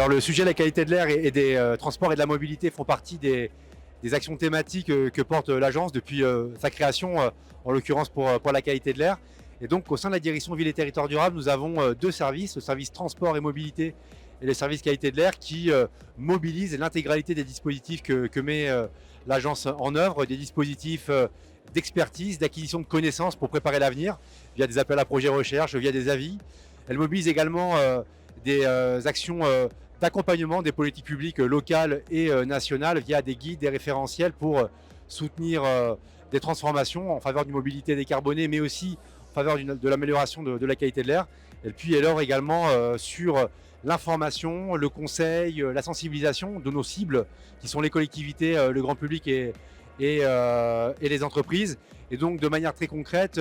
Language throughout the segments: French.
Alors le sujet de la qualité de l'air et des transports et de la mobilité font partie des actions thématiques que porte l'agence depuis sa création, en l'occurrence pour la qualité de l'air. Et donc au sein de la direction Ville et Territoires Durables, nous avons deux services, le service transport et mobilité et le service qualité de l'air qui mobilisent l'intégralité des dispositifs que met l'agence en œuvre, des dispositifs d'expertise, d'acquisition de connaissances pour préparer l'avenir, via des appels à projets recherche, via des avis. Elle mobilise également des actions d'accompagnement des politiques publiques locales et nationales via des guides, des référentiels pour soutenir des transformations en faveur d'une mobilité décarbonée, mais aussi en faveur de l'amélioration de la qualité de l'air. Et puis elle œuvre également sur l'information, le conseil, la sensibilisation de nos cibles, qui sont les collectivités, le grand public et les entreprises. Et donc de manière très concrète,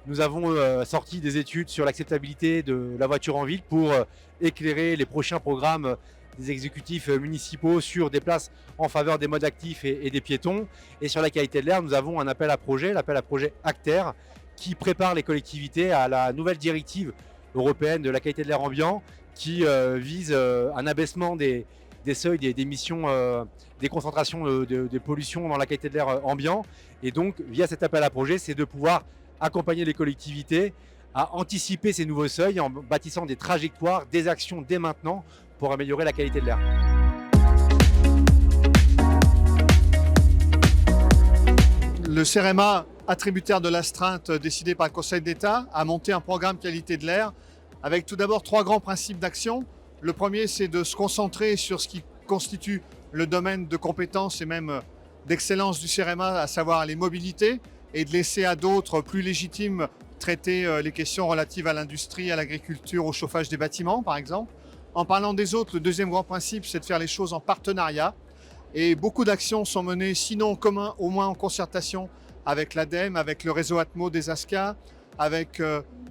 nous avons sorti des études sur l'acceptabilité de la voiture en ville pour éclairer les prochains programmes des exécutifs municipaux sur des places en faveur des modes actifs et des piétons. Et sur la qualité de l'air, nous avons un appel à projet, l'appel à projet ACTER, qui prépare les collectivités à la nouvelle directive européenne de la qualité de l'air ambiant, qui vise un abaissement des seuils d'émissions, des concentrations de pollution dans la qualité de l'air ambiant. Et donc, via cet appel à projet, c'est de pouvoir accompagner les collectivités à anticiper ces nouveaux seuils en bâtissant des trajectoires, des actions dès maintenant pour améliorer la qualité de l'air. Le CEREMA, attributaire de l'astreinte décidée par le Conseil d'État, a monté un programme qualité de l'air avec tout d'abord 3 grands principes d'action. Le premier, c'est de se concentrer sur ce qui constitue le domaine de compétence et même d'excellence du CEREMA, à savoir les mobilités, et de laisser à d'autres plus légitimes traiter les questions relatives à l'industrie, à l'agriculture, au chauffage des bâtiments, par exemple. En parlant des autres, le deuxième grand principe, c'est de faire les choses en partenariat. Et beaucoup d'actions sont menées, sinon en commun, au moins en concertation avec l'ADEME, avec le réseau Atmo des ASCA, avec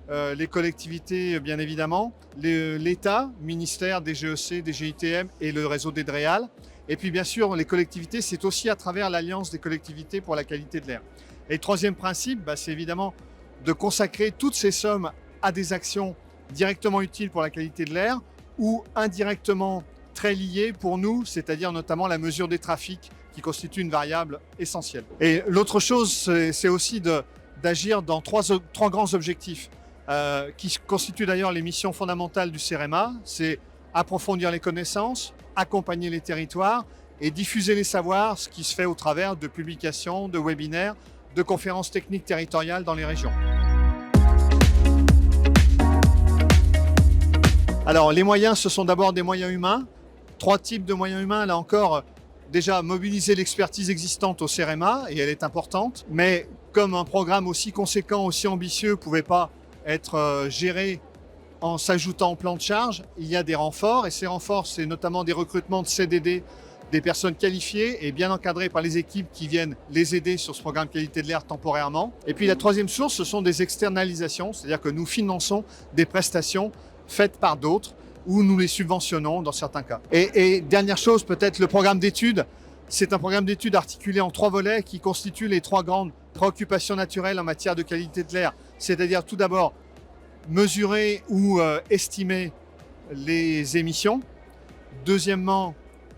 les collectivités, bien évidemment, l'État, ministère, des GEC, des GITM et le réseau des DREAL. Et puis bien sûr, les collectivités, c'est aussi à travers l'Alliance des collectivités pour la qualité de l'air. Et le troisième principe, c'est évidemment de consacrer toutes ces sommes à des actions directement utiles pour la qualité de l'air ou indirectement très liées pour nous, c'est-à-dire notamment la mesure des trafics qui constitue une variable essentielle. Et l'autre chose, c'est aussi d'agir dans trois grands objectifs qui constituent d'ailleurs les missions fondamentales du CEREMA. C'est approfondir les connaissances, accompagner les territoires et diffuser les savoirs, ce qui se fait au travers de publications, de webinaires, de conférences techniques territoriales dans les régions. Alors les moyens, ce sont d'abord des moyens humains. 3 types de moyens humains, là encore, déjà mobiliser l'expertise existante au CEREMA, et elle est importante, mais comme un programme aussi conséquent, aussi ambitieux ne pouvait pas être géré en s'ajoutant au plan de charge, il y a des renforts, et ces renforts, c'est notamment des recrutements de CDD, des personnes qualifiées et bien encadrées par les équipes qui viennent les aider sur ce programme qualité de l'air temporairement. Et puis la troisième source, ce sont des externalisations, c'est-à-dire que nous finançons des prestations faites par d'autres, ou nous les subventionnons dans certains cas. Et dernière chose, peut-être le programme d'études. C'est un programme d'études articulé en 3 volets qui constituent les 3 grandes préoccupations naturelles en matière de qualité de l'air. C'est-à-dire tout d'abord mesurer ou estimer les émissions. Deuxièmement,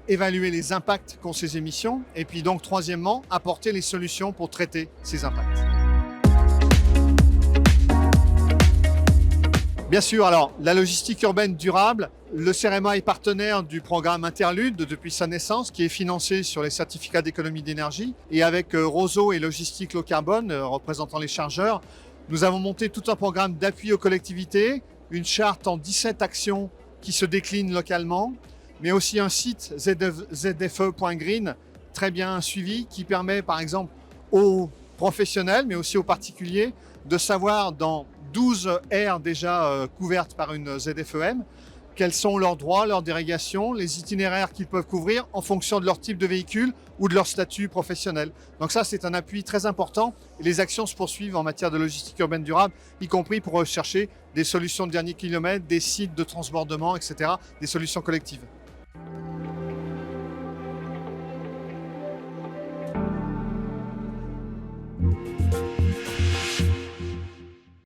évaluer les impacts qu'ont ces émissions. Et puis donc troisièmement, apporter les solutions pour traiter ces impacts. Bien sûr, alors la logistique urbaine durable, le CEREMA est partenaire du programme Interlude depuis sa naissance, qui est financé sur les certificats d'économie d'énergie. Et avec Roseau et Logistique Low Carbone, représentant les chargeurs, nous avons monté tout un programme d'appui aux collectivités, une charte en 17 actions qui se déclinent localement, mais aussi un site zfe.green très bien suivi qui permet par exemple aux professionnels, mais aussi aux particuliers, de savoir dans 12 aires déjà couvertes par une ZFEM, quels sont leurs droits, leurs dérogations, les itinéraires qu'ils peuvent couvrir en fonction de leur type de véhicule ou de leur statut professionnel. Donc ça, c'est un appui très important. Et les actions se poursuivent en matière de logistique urbaine durable, y compris pour rechercher des solutions de dernier kilomètre, des sites de transbordement, etc., des solutions collectives.